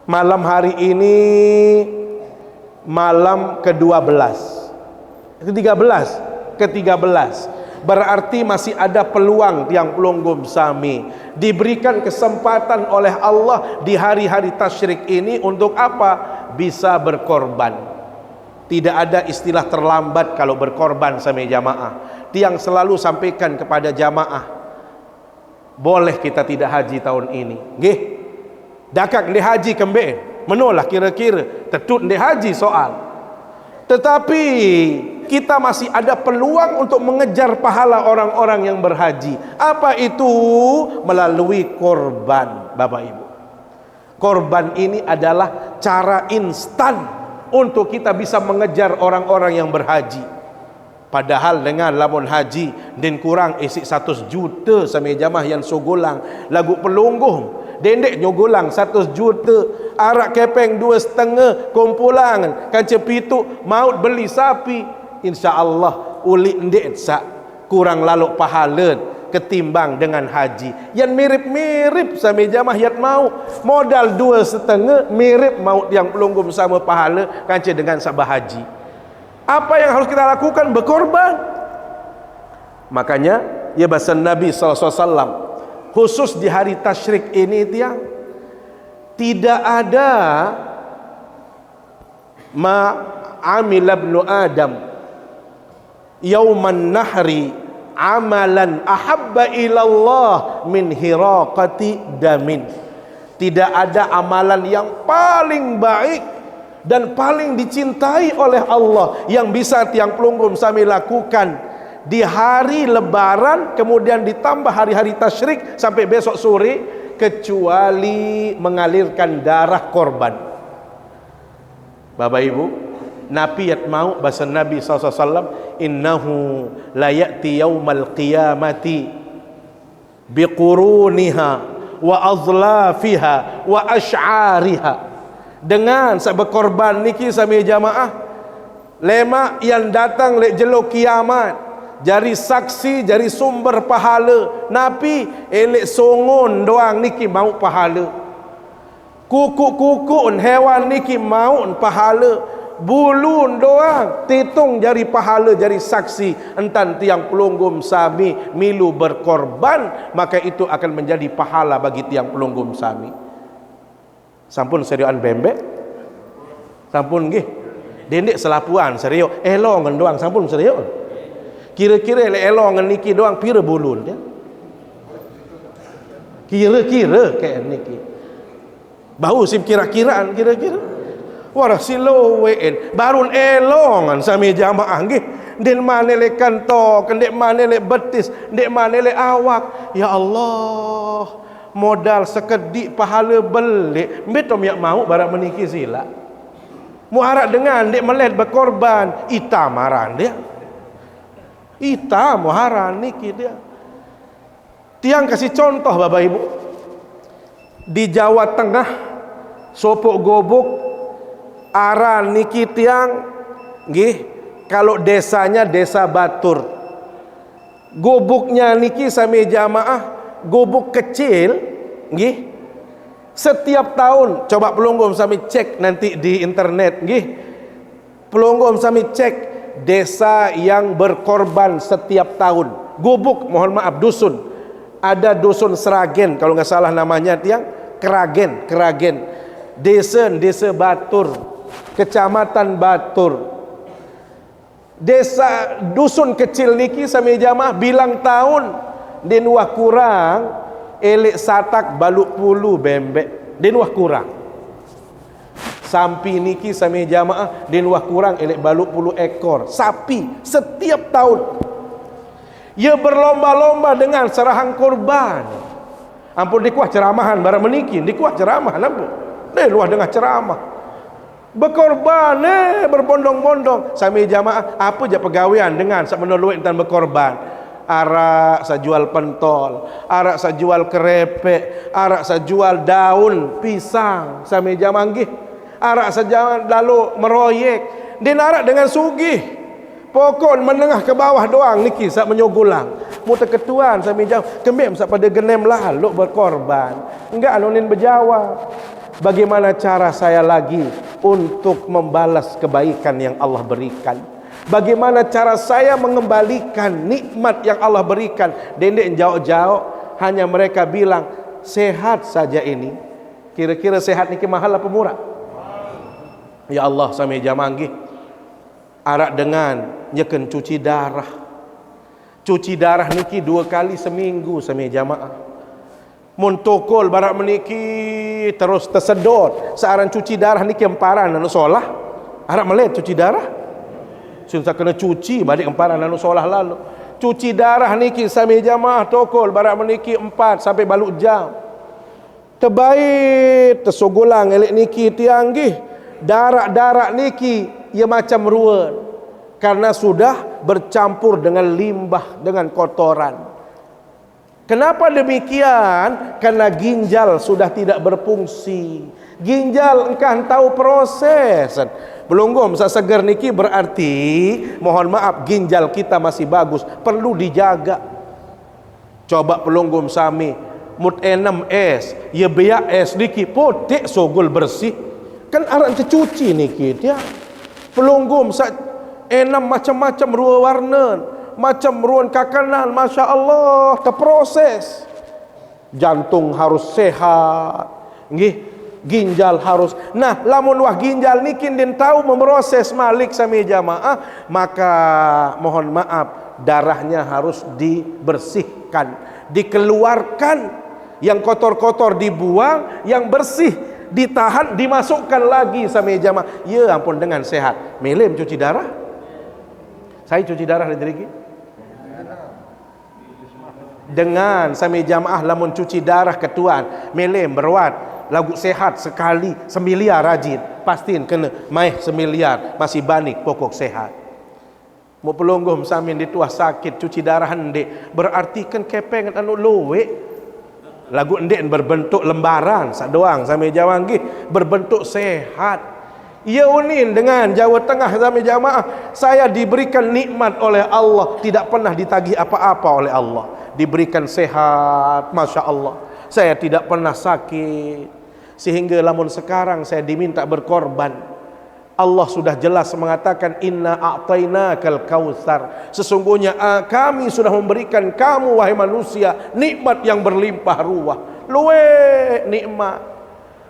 Malam hari ini malam ke-12, ke-13, berarti masih ada peluang yang pelunggum sami diberikan kesempatan oleh Allah di hari-hari tasyrik ini untuk apa? Bisa berkorban. Tidak ada istilah terlambat kalau berkorban sami jamaah. Tiang selalu sampaikan kepada jamaah, boleh kita tidak haji tahun ini. Nggih. Dakak ndek haji kembe. Menolah kira-kira tetut ndek haji soal. Tetapi kita masih ada peluang untuk mengejar pahala orang-orang yang berhaji. Apa itu? Melalui korban, Bapak Ibu. Korban ini adalah cara instan untuk kita bisa mengejar orang-orang yang berhaji. Padahal dengan lamun haji dan kurang isi 100 juta sami jamaah yang sogolang lagu pelunggung dendek nyogolang 100 juta arak kepeng 2,5 kumpulan kan cepitu maut beli sapi, insya-Allah uli ndek sak kurang lalu pahala ketimbang dengan haji yang mirip-mirip sami jamaah yang mau modal 2,5 mirip maut yang pelunggum sama pahala kan dengan sabah haji. Apa yang harus kita lakukan? Berkorban. Makanya ya bahasa Nabi SAW khusus di hari tasyrik ini tiang tidak ada ma amila ibnu Adam yauman nahri amalan ahabba ilallah min hiraqati damin. Tidak ada amalan yang paling baik dan paling dicintai oleh Allah yang bisa tiang pelunggum sami lakukan di hari lebaran kemudian ditambah hari-hari tasyrik sampai besok sore, kecuali mengalirkan darah korban. Bapak Ibu, Nabi yat mau bahasa Nabi SAW, innahu la ya'ti yaumal qiyamati biquruniha wa azlafiha wa ash'ariha. Dengan berkorban niki sami jamaah lemak yang datang lek jelo kiamat jari saksi jari sumber pahala. Nabi elek songon doang niki mau pahala, kuku-kuku hewan niki mau pahala, bulun doang titung jari pahala jari saksi. Entan tiang pelunggum sami milu berkorban, maka itu akan menjadi pahala bagi tiang pelunggum sami. Sampun serioan bembek, sampun nggih. Dendek selapuan serio, elongan doang sampun serio. Kira-kira elongan niki doang pira bulun dia. Kira-kira kayak niki. Bau sim kira-kiraan kira-kira. Warah silowen barun elongan sami jamaah nggih. Den manele kantok, ndek manele betis, ndek manele awak. Ya Allah. Modal sekedik pahala belik betom yak mau barang meniki sila muharap dengan dek melet berkorban ita maran dia ita muharan niki dia. Tiang kasih contoh Bapak Ibu di Jawa Tengah sopok gobok aran niki tiang nggih, kalau desanya desa Batur goboknya niki sami jamaah gubuk kecil nggih. Setiap tahun coba pelunggum sami cek nanti di internet nggih. Pelunggum sami cek desa yang berkorban setiap tahun. Gubuk mohon maaf dusun. Ada dusun Seragen kalau nggak salah namanya tiang Keragen. desa Batur, Kecamatan Batur, desa dusun kecil niki sami jamaah bilang tahun din wah kurang elek satak baluk pulu bembek din wah kurang. Sampi niki sami jamaah din wah kurang elek baluk pulu ekor sapi setiap tahun. Ia berlomba-lomba dengan serahan korban. Ampun dikuah ceramahan barang meniki, dikuah ceramahan ampun. Luah dengan ceramah. Berkorban berbondong-bondong sami jamaah apa je pegawaian dengan sak menolong dan berkorban. Arak sajual pentol, arak sajual kerepek, arak sajual daun pisang sami jamaah nggih. Arak sajual lalu meroyek. Din arak dengan sugih. Pokok menengah ke bawah doang niki sak menyogulang. Muta ketuan sami jauh kemem sak pada genem lalu berkorban. Enggak anonin berjawab. Bagaimana cara saya lagi untuk membalas kebaikan yang Allah berikan? Bagaimana cara saya mengembalikan nikmat yang Allah berikan? Dendek jauh-jauh hanya mereka bilang sehat saja ini. Kira-kira sehat niki mahal apa murah? Ya Allah sami jamanggih. Arak dengan nyeken cuci darah. Cuci darah niki 2 kali seminggu sami jamaah. Mun tokol barak meniki terus tersedot searan cuci darah niki emparan anu solah. Arak melet cuci darah. Sunsa kena cuci balik emparan anu solah lalu. Cuci darah niki sami jamaah tokol barak meniki 4 sampai baluk jam. Terbaik tersogolang elek niki tianggih. Darak-darak niki ia macam ruan karena sudah bercampur dengan limbah, dengan kotoran. Kenapa demikian? Karena ginjal sudah tidak berfungsi. Ginjal engkau tahu proses. Belum seger niki berarti mohon maaf ginjal kita masih bagus, perlu dijaga. Coba pelunggum sami mut 6S, ya beyak es niki potek sogol bersih. Kan arak tercuci niki dia. Pelunggum enam macam-macam ruang warna, macam ruang kakanan, masya Allah terproses. Jantung harus sehat, nggih, ginjal harus. Nah, lamun wah ginjal nikin din tahu memproses malik sami jamaah, maka mohon maaf darahnya harus dibersihkan, dikeluarkan. Yang kotor-kotor dibuang, yang bersih ditahan, dimasukkan lagi sami jamaah. Ya ampun dengan sehat. Melem cuci darah. Saya cuci darah dari diri. Dengan sami jamaah lamun cuci darah ketuan, melem beruat, lagu sehat sekali, semiliar rajin. Pastiin kena maih semiliar, masih banik pokok sehat. Mau pelunggum samin dituah sakit cuci darah ndek, berarti kan kepeng anu lowe. Lagu endek berbentuk lembaran sak doang sami jawanggih berbentuk sehat. Ia unin dengan Jawa Tengah sami jamaah, saya diberikan nikmat oleh Allah, tidak pernah ditagih apa-apa oleh Allah. Diberikan sehat, masya Allah. Saya tidak pernah sakit. Sehingga lamun sekarang saya diminta berkorban. Allah sudah jelas mengatakan inna a'tainakal kautsar. Sesungguhnya kami sudah memberikan kamu wahai manusia nikmat yang berlimpah ruah. Luwe nikmat.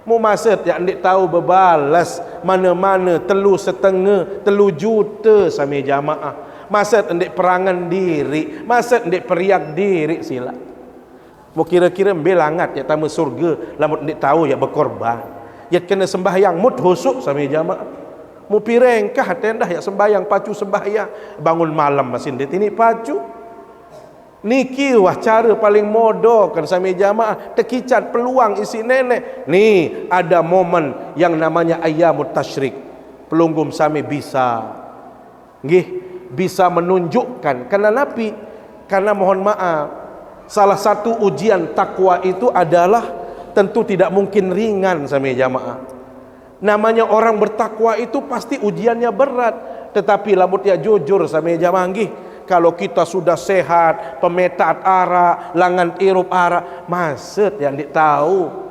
Mu maksud yang ndik tahu berbalas mana-mana 3,5 juta sami jamaah. Maksud ndik perangan diri, maksud ndik periak diri sila. Mu kira-kira belangat ya tamu surga lamun ndik tahu ya berkorban. Ya kena sembahyang mut husuk sami jamaah. Mu pirengkah tendah ya sembahyang pacu sembahyang bangun malam masih ini pacu niki wah cara paling modo kan sami jamaah tekicat peluang isi nenek nih ada momen yang namanya ayyamut tasyrik pelunggum sami bisa nggih bisa menunjukkan karena nabi karena mohon maaf salah satu ujian takwa itu adalah tentu tidak mungkin ringan sami jamaah. Namanya orang bertakwa itu pasti ujiannya berat. Tetapi lamun ya jujur sami jamanggih, kalau kita sudah sehat, pemetaat ara, langan irup ara, maksud yang ditahu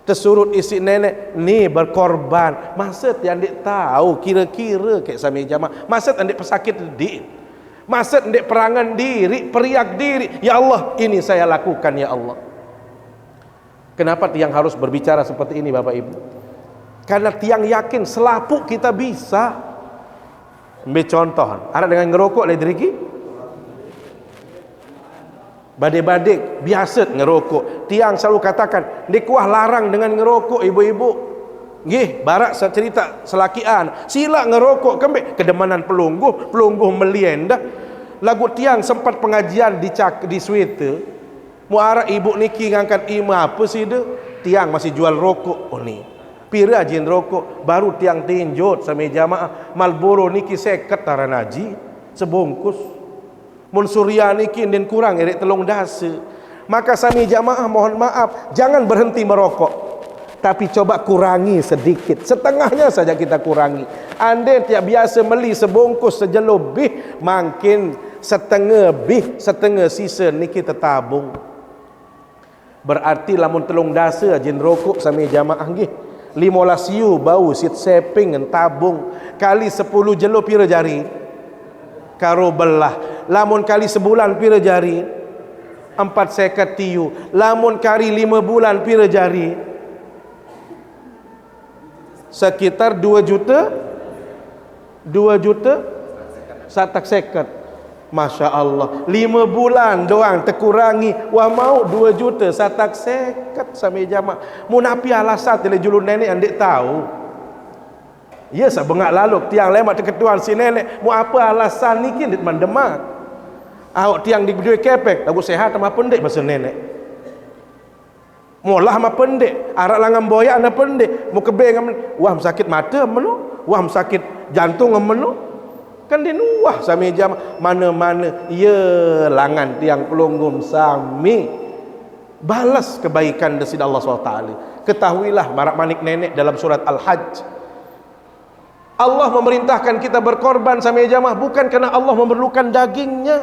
tersurut isi nenek nih berkorban, maksud yang ditahu kira-kira kayak sami jamaah, maksud yang pesakit di, maksud yang perangan diri, periak diri, ya Allah ini saya lakukan ya Allah. Kenapa yang harus berbicara seperti ini Bapak Ibu? Karena tiang yakin selapuk kita bisa. Ambil contoh, ada dengan ngerokok le deriki. Badik-badik biasa ngerokok. Tiang selalu katakan, "Ni kuah larang dengan ngerokok ibu-ibu." Nggih, barak cerita selakian, sila ngerokok kembali kedemanan pelungguh melien dah. Lagu tiang sempat pengajian di Sweater. Muara ibu niki ngangkat ima apa sih dia? Tiang masih jual rokok. Oh ni. Pira ajin rokok baru tiang tinjot sama jamaah Marlboro niki 50 taranaji sebungkus. Mun Surya niki den kurang erek telung dasa. Maka sami jamaah mohon maaf, jangan berhenti merokok, tapi coba kurangi sedikit, setengahnya saja kita kurangi. Anda tiap biasa beli sebungkus sejelur bih, makin setengah sisa niki tertabung. Berarti lamun telung dasa ajin rokok sami jamaah nggih 15 yu bau sit seping tabung kali 10 jelur pira jari karo belah. Lamun kali sebulan pira jari 4 tiu. Lamun kali 5 bulan pira jari sekitar 2 juta satak seket. Masya Allah, 5 bulan doang terkurangi. Wah mau 2 juta satak seket sampai jamaah. Munapi alasan tele julun nenek andik tahu. Ya sabengak lalu tiang lemak terketuan si nenek. Mu apa alasan ni kin dit mandemak. Awak tiang di berdua kepek lagu sehat sama pendek masa nenek. Molah sama pendek, arak langan boyak anda pendek. Mu kebe ngam, wah sakit mata menu, wah sakit jantung menu. Kan dia nuah sami jam mana-mana ya langan tiang pelunggum sami balas kebaikan dari Allah SWT. Ketahuilah marak manik nenek dalam surat Al-Hajj, Allah memerintahkan kita berkorban sami jamaah bukan karena Allah memerlukan dagingnya,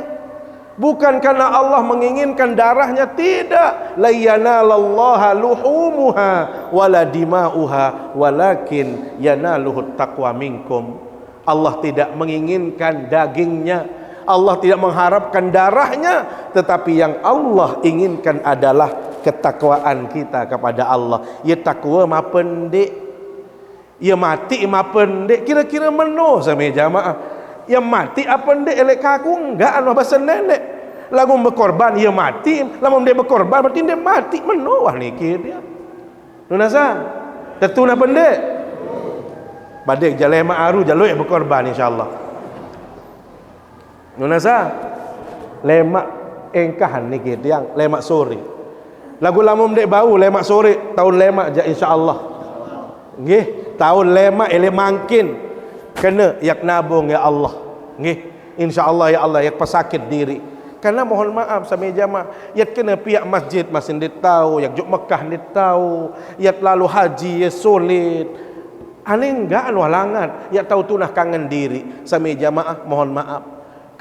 bukan karena Allah menginginkan darahnya, tidak. La yanalallaha luhumuha wala dima'uha walakin yanaluhut taqwa minkum. Allah tidak menginginkan dagingnya, Allah tidak mengharapkan darahnya, tetapi yang Allah inginkan adalah ketakwaan kita kepada Allah. Ya takwa ma pendek, ya mati ma pendek, kira-kira meno sama jamaah. Ya mati apa pendek elek kaku enggak anu bahasa nenek. Lagu berkorban ya mati, lamun dia berkorban berarti dia mati meno wah niki dia. Nunasa, tetuna pendek. Badik jalema aru jaluk yang berkorban insyaallah. Nunasa lemak engkahan niki tiang lemak sore. Lagu lamun dek bau lemak sore tahun lemak ja insyaallah. Nggih, tahun lemak ele mangkin kena yak nabung ya Allah. Nggih, insyaallah ya Allah yak pesakit diri. Karena mohon maaf sami jamaah, yak kena pihak masjid masih dit tahu, yak juk Mekah dit tahu, yak lalu haji ya sulit. Ane enggak anu halangan, ya tahu tunah kangen diri. Sami jamaah mohon maaf,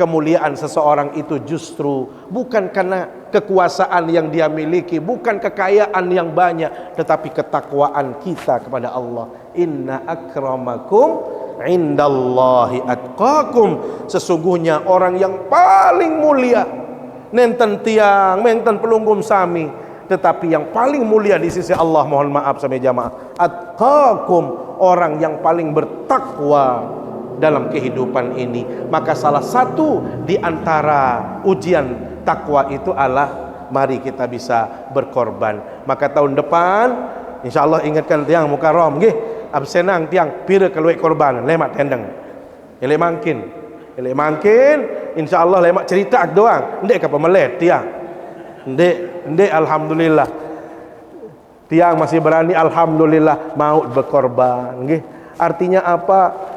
kemuliaan seseorang itu justru bukan karena kekuasaan yang dia miliki, bukan kekayaan yang banyak, tetapi ketakwaan kita kepada Allah. Inna akramakum indallahi atqakum. Sesungguhnya orang yang paling mulia nenten tiang menten pelunggum sami, tetapi yang paling mulia di sisi Allah, mohon maaf sami jamaah, atqakum, orang yang paling bertakwa dalam kehidupan ini. Maka salah satu di antara ujian takwa itu adalah mari kita bisa berkorban. Maka tahun depan insyaallah ingatkan tiang mukarram nggih, absenang tiang pira keluik korban lemak tendeng. Ele mangkin insyaallah lemak cerita doang. Ndek ka pemelet tiang. Ndek alhamdulillah. Tiang masih berani alhamdulillah mau berkorban nggih. Artinya apa?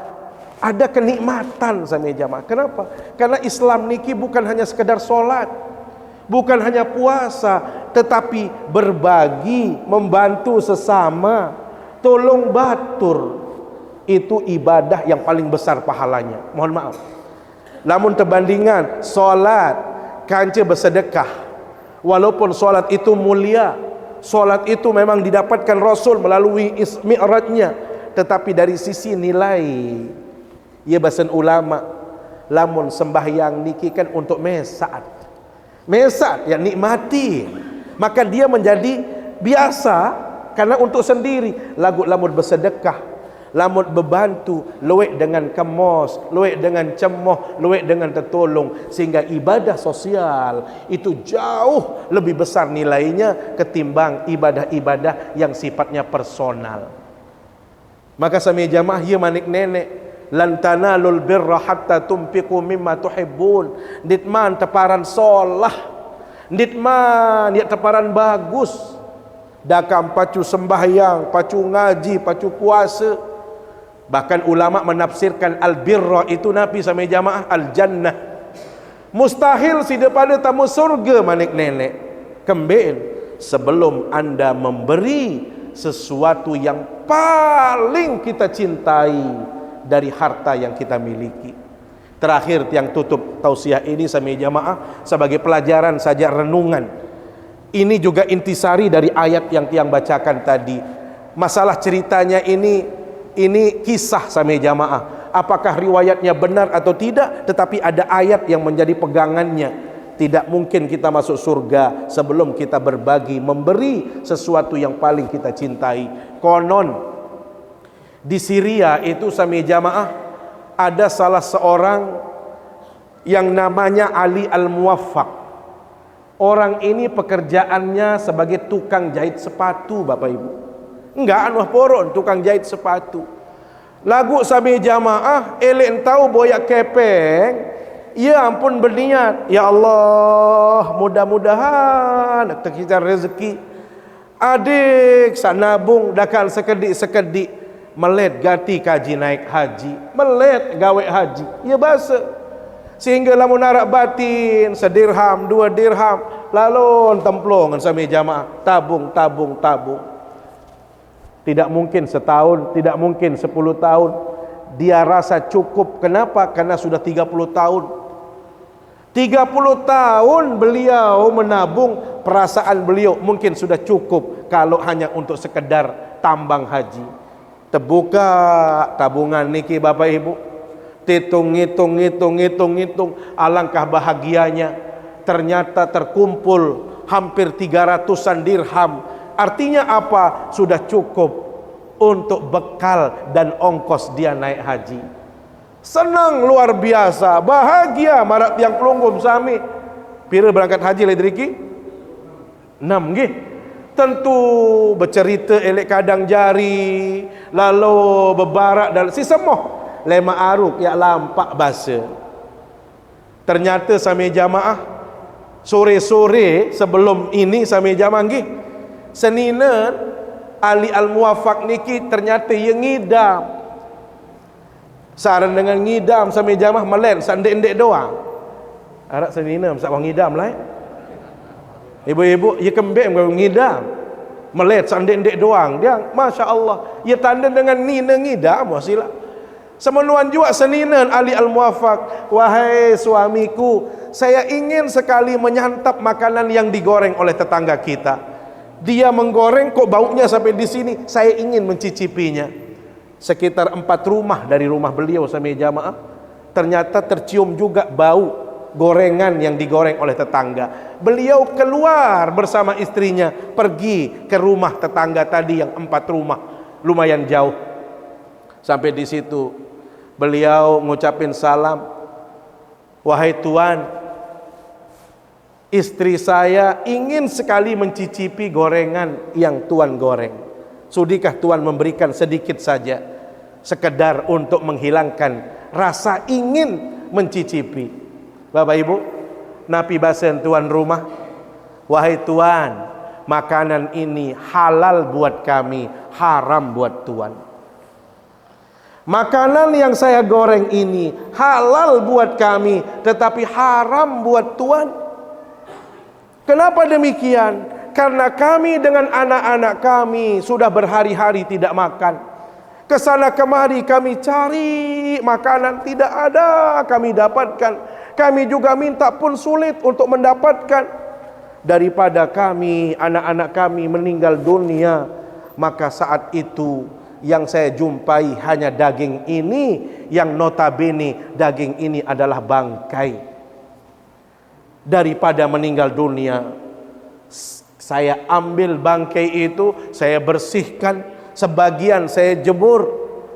Ada kenikmatan sami jamaah. Kenapa? Karena Islam niki bukan hanya sekedar solat, bukan hanya puasa, tetapi berbagi, membantu sesama, tolong batur. Itu ibadah yang paling besar pahalanya. Mohon maaf. Namun terbandingan solat kanca bersedekah, walaupun solat itu mulia, solat itu memang didapatkan Rasul melalui mi'rajnya, tetapi dari sisi nilai ia bahasan ulama, lamun sembahyang niki kan untuk mesat yang nikmati, maka dia menjadi biasa Karena untuk sendiri, lagu lamut bersedekah, lamut berbantu, luwek dengan kemos, luwek dengan cemoh, luwek dengan tertolong, sehingga ibadah sosial itu jauh lebih besar nilainya ketimbang ibadah-ibadah yang sifatnya personal. Maka sami jamaah ya manik nenek, lan tanalul birra hatta tunfiqu mimma tuhibbun. Ditman teparan solah, ditman ya teparan bagus, dakam pacu sembahyang, pacu ngaji, pacu puasa. Bahkan ulama menafsirkan al-birra itu Nabi sama jamaah al-jannah. Mustahil si daripada tamu surga manik nenek kembali sebelum anda memberi sesuatu yang paling kita cintai dari harta yang kita miliki. Terakhir yang tutup tausiah ini sama jamaah sebagai pelajaran saja, renungan. Ini juga intisari dari ayat yang tiang bacakan tadi. Masalah ceritanya ini kisah sama jamaah. Apakah riwayatnya benar atau tidak, tetapi ada ayat yang menjadi pegangannya. Tidak mungkin kita masuk surga sebelum kita berbagi, memberi sesuatu yang paling kita cintai. Konon di Syria itu sama jamaah ada salah seorang yang namanya Ali Al-Muwaffaq. Orang ini pekerjaannya sebagai tukang jahit sepatu, Bapak Ibu. Enggak anuh poron, tukang jahit sepatu. Lagu sabi jamaah elek tahu boyak kepeng, ya ampun berniat, ya Allah mudah-mudahan kita rezeki adik sanabung dakal sekedik melet gati kaji naik haji, melet gawe haji ya bahasa, sehingga lamun narak batin sedirham 2 dirham lalu templongan sabi jamaah tabung. Tidak mungkin setahun, tidak mungkin 10 tahun. Dia rasa cukup. Kenapa? Karena sudah 30 tahun. 30 tahun beliau menabung, perasaan beliau mungkin sudah cukup kalau hanya untuk sekedar tambang haji. Terbuka tabungan niki Bapak Ibu. Hitung. Alangkah bahagianya. Ternyata terkumpul hampir 300-an dirham. Artinya apa? Sudah cukup untuk bekal dan ongkos dia naik haji. Senang luar biasa, bahagia marak tiang pelunggum sami. Pira berangkat haji ledriki? 6 nggih. Tentu bercerita elek kadang jari, lalu berbarak dan si semoh lema aruk ya lampak basa. Ternyata sami jamaah sore-sore sebelum ini sami jamaah nggih. Senina Ali Al-Muwaffaq niki ternyata yang ngidam. Saran dengan ngidam sampai jamah melen sandek-endek doang. Arak senina masak wang ngidam lah. Ibu-ibu ya kembek ngidam. Melet sandek-endek doang. Dia Masya Allah. Ya tanda dengan nina ngidam wasilah. Semenuan juga senina Ali Al-Muwaffaq, wahai suamiku, saya ingin sekali menyantap makanan yang digoreng oleh tetangga kita. Dia menggoreng kok baunya sampai di sini, saya ingin mencicipinya. Sekitar 4 rumah dari rumah beliau sampai jamaah, ternyata tercium juga bau gorengan yang digoreng oleh tetangga. Beliau keluar bersama istrinya pergi ke rumah tetangga tadi yang 4 rumah, lumayan jauh. Sampai di situ beliau ngucapin salam, wahai Tuan, istri saya ingin sekali mencicipi gorengan yang Tuan goreng. Sudikah Tuan memberikan sedikit saja, sekedar untuk menghilangkan rasa ingin mencicipi. Bapak Ibu, Nabi basen tuan rumah, wahai Tuan, makanan ini halal buat kami, haram buat Tuan. Makanan yang saya goreng ini halal buat kami, tetapi haram buat Tuan. Kenapa demikian? Karena kami dengan anak-anak kami sudah berhari-hari tidak makan. Kesana kemari kami cari makanan, tidak ada kami dapatkan. Kami juga minta pun sulit untuk mendapatkan. Daripada kami, anak-anak kami meninggal dunia, maka saat itu yang saya jumpai hanya daging ini, yang notabene daging ini adalah bangkai. Daripada meninggal dunia, Saya ambil bangkai itu, saya bersihkan, sebagian saya jemur,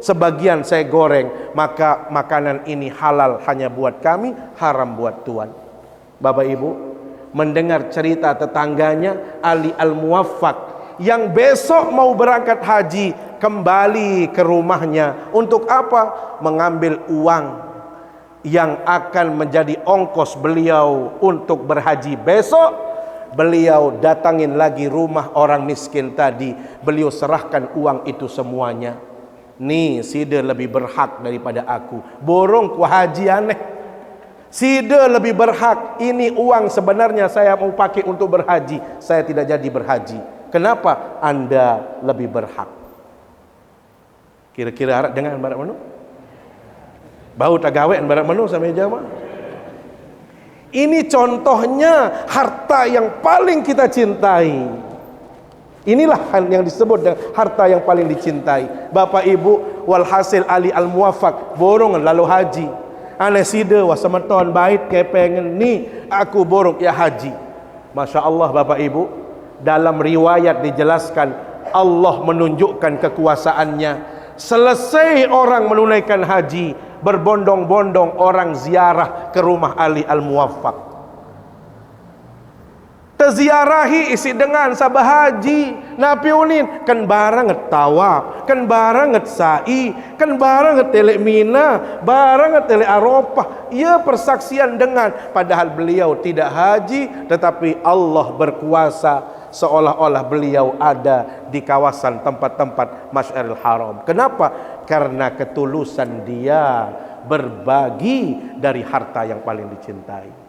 sebagian saya goreng. Maka makanan ini halal hanya buat kami, haram buat Tuhan. Bapak Ibu, mendengar cerita tetangganya Ali Al-Muwaffaq yang besok mau berangkat haji, kembali ke rumahnya. Untuk apa? Mengambil uang yang akan menjadi ongkos beliau untuk berhaji besok. Beliau datangin lagi rumah orang miskin tadi, beliau serahkan uang itu semuanya. Nih, Sida lebih berhak daripada aku. Borong ku haji aneh. Sida lebih berhak. Ini uang sebenarnya saya mau pakai untuk berhaji, saya tidak jadi berhaji. Kenapa? Anda lebih berhak. Kira-kira harap dengan barat menu? Bau tak gawean barat menu sampai jamaah. Ini contohnya harta yang paling kita cintai. Inilah yang disebut dengan harta yang paling dicintai. Bapak Ibu, walhasil Ali Al-Muwaffaq borong lalu haji. Ane Sida wasameton bait kepengen ni aku borong ya haji. Masya Allah Bapak Ibu, dalam riwayat dijelaskan Allah menunjukkan kekuasaannya. Selesai orang menunaikan haji, berbondong-bondong orang ziarah ke rumah Ali Al-Muwaffaq. Terziarahi isi dengan sabah haji Nabi Unin kan barang tawaf, kan barang sa'i, kan barang telek Mina, barang telek Arafah. Ia persaksian dengan, padahal beliau tidak haji, tetapi Allah berkuasa seolah-olah beliau ada di kawasan tempat-tempat Masyaril Haram. Kenapa? Karena ketulusan dia berbagi dari harta yang paling dicintai.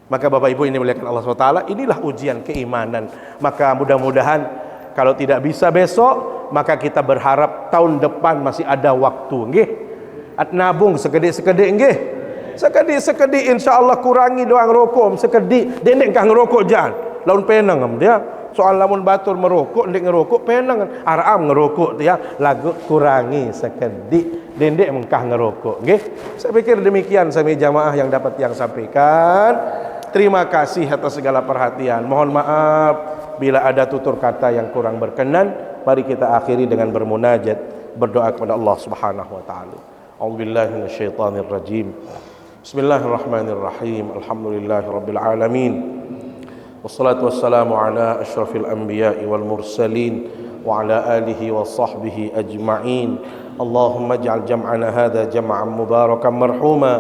Maka Bapak Ibu ini muliakan Allah SWT, inilah ujian keimanan. Maka mudah-mudahan kalau tidak bisa besok, maka kita berharap tahun depan masih ada waktu. Nggih. At nabung sekedik-sekedik nggih. Sekedik-sekedik insya-Allah kurangi doang rokok, sekedik dendek kang ngerokok jan. Laun penang dia. Soal lamun batur merokok, ndek ngerokok penang aram ngerokok dia, lagu kurangi sekedik dendek mengkah ngerokok. Nggih. Saya pikir demikian sami jamaah yang dapat yang sampaikan. Terima kasih atas segala perhatian. Mohon maaf bila ada tutur kata yang kurang berkenan. Mari kita akhiri dengan bermunajat, berdoa kepada Allah Subhanahu wa taala. A'udzubillahi minasyaitonir rajim. Bismillahirrahmanirrahim. Alhamdulillahirabbil alamin. Wassalatu wassalamu ala asyrafil anbiya'i wal mursalin wa ala alihi wa sahbihi ajma'in. Allahumma ij'al jam'ana hadha jam'an mubarakan marhuma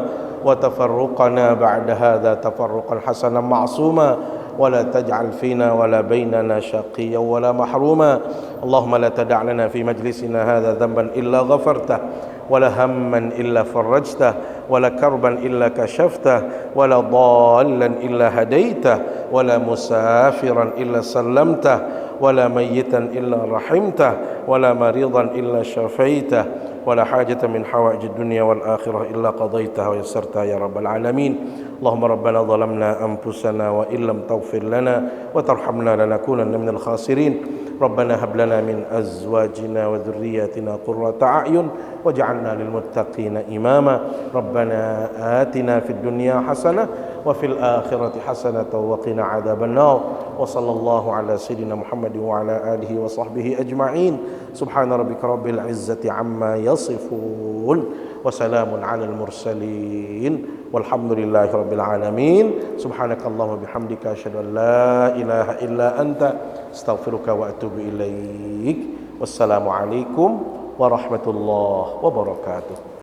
وتفرقنا بعد هذا تفرقا حسنا معصوما ولا تجعل فينا ولا بيننا شقيا ولا محروما اللهم لا تدع لنا في مجلسنا هذا ذنبا إلا غفرته ولا هما إلا فرجته ولا كربا إلا كشفته ولا ضالا إلا هديته ولا مسافرا إلا سلمته ولا ميتا إلا رحمته ولا مريضا إلا شفيته ولا حاجة من حوائج الدنيا والآخرة إلا قضيتها ويسرتها يا رب العالمين اللهم ربنا ظلمنا أنفسنا وإن لم تغفر لنا وترحمنا لنكونن من الخاسرين ربنا هب لنا من أزواجنا وذرياتنا قرة أعين واجعلنا للمتقين إماما ربنا آتنا في الدنيا حسنة وفي الآخرة حسنة وقنا عذاب النار وصلى الله على سيدنا محمد وعلى آله وصحبه أجمعين سبحان ربك رب العزة عما يصفون وسلام على المرسلين والحمد لله رب العالمين سبحانك اللهم وبحمدك أشهد أن لا إله إلا أنت استغفرك وأتوب إليك والسلام عليكم ورحمة الله وبركاته.